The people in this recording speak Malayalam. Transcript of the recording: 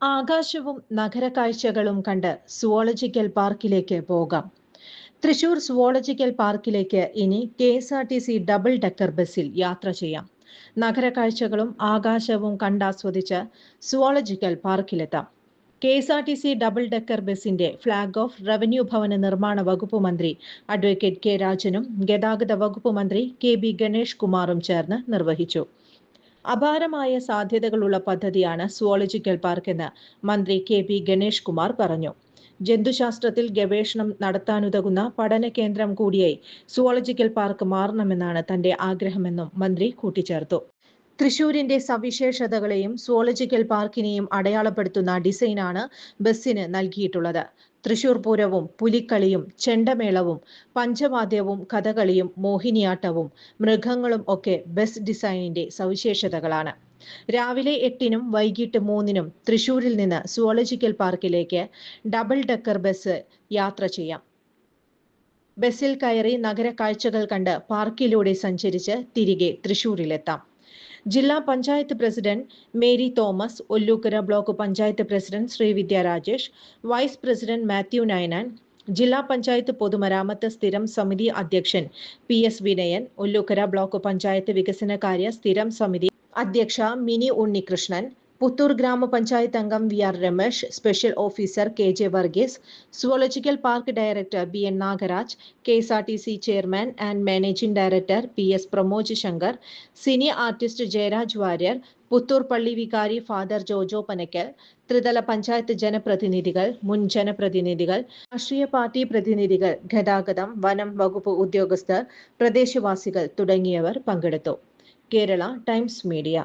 ആകാശവും നഗരക്കാഴ്ചകളും കണ്ട് സുവോളജിക്കൽ പാർക്കിലേക്ക് പോകാം. തൃശൂർ സുവോളജിക്കൽ പാർക്കിലേക്ക് ഇനി KSRTC ഡബിൾ ഡെക്കർ ബസ്സിൽ യാത്ര ചെയ്യാം. നഗരക്കാഴ്ചകളും ആകാശവും കണ്ടാസ്വദിച്ച് സുവോളജിക്കൽ പാർക്കിലെത്താം. KSRTC ഡബിൾ ഡെക്കർ ബസിന്റെ ഫ്ളാഗ് ഓഫ് റവന്യൂ ഭവന നിർമ്മാണ വകുപ്പ് മന്ത്രി അഡ്വക്കേറ്റ് കെ രാജനും ഗതാഗത വകുപ്പ് മന്ത്രി KB ഗണേഷ് കുമാറും ചേർന്ന് നിർവഹിച്ചു. അപാരമായ സാധ്യതകളുള്ള പദ്ധതിയാണ് സുവോളജിക്കൽ പാർക്ക് എന്ന് മന്ത്രി KB ഗണേഷ് കുമാർ പറഞ്ഞു. ജന്തുശാസ്ത്രത്തിൽ ഗവേഷണം നടത്താനുതകുന്ന പഠന കേന്ദ്രം കൂടിയായി സുവോളജിക്കൽ പാർക്ക് മാറണമെന്നാണ് തന്റെ ആഗ്രഹമെന്നും മന്ത്രി കൂട്ടിച്ചേർത്തു. തൃശൂരിന്റെ സവിശേഷതകളെയും സുവോളജിക്കൽ പാർക്കിനെയും അടയാളപ്പെടുത്തുന്ന ഡിസൈനാണ് ബസ്സിന് നൽകിയിട്ടുള്ളത്. തൃശൂർ പൂരവും പുലിക്കളിയും ചെണ്ടമേളവും പഞ്ചവാദ്യവും കഥകളിയും മോഹിനിയാട്ടവും മൃഗങ്ങളും ഒക്കെ ബസ് ഡിസൈനിന്റെ സവിശേഷതകളാണ്. രാവിലെ 8-നും വൈകിട്ട് 3-നും തൃശൂരിൽ നിന്ന് സുവോളജിക്കൽ പാർക്കിലേക്ക് ഡബിൾ ഡെക്കർ ബസ് യാത്ര ചെയ്യാം. ബസ്സിൽ കയറി നഗര കാഴ്ചകൾ കണ്ട് പാർക്കിലൂടെ സഞ്ചരിച്ച് തിരികെ തൃശൂരിലെത്താം. ജില്ലാ panchayat president Mary Thomas, Ollukkara block panchayat president Sreevidya Rajesh, vice president Mathew Nainan, ജില്ലാ പഞ്ചായത്ത് പൊതുമരാമത്ത് സ്ഥിരം സമിതി അധ്യക്ഷൻ PS വിനയൻ, ഒല്ലൂക്കര ബ്ലോക്ക് പഞ്ചായത്ത് വികസനകാര്യ സ്ഥിരം സമിതി അധ്യക്ഷ മിനി ഉണ്ണികൃഷ്ണൻ, പുത്തൂർ ഗ്രാമപഞ്ചായത്ത് അംഗം VR Ramesh, special officer KJ Varghese, zoological park director BN Nagaraj, KSRTC chairman and managing director PS Pramoj Shankar, cine artist Jayaraj Warrier, Puthur പള്ളി വികാരി ഫാദർ ജോജോ പനക്കൽ, ത്രിതല പഞ്ചായത്ത് ജനപ്രതിനിധികൾ, മുൻ ജനപ്രതിനിധികൾ, രാഷ്ട്രീയ പാർട്ടി പ്രതിനിധികൾ, ഗതാഗതം, വനം വകുപ്പ് ഉദ്യോഗസ്ഥർ, പ്രദേശവാസികൾ തുടങ്ങിയവർ പങ്കെടുത്തു. Kerala times media.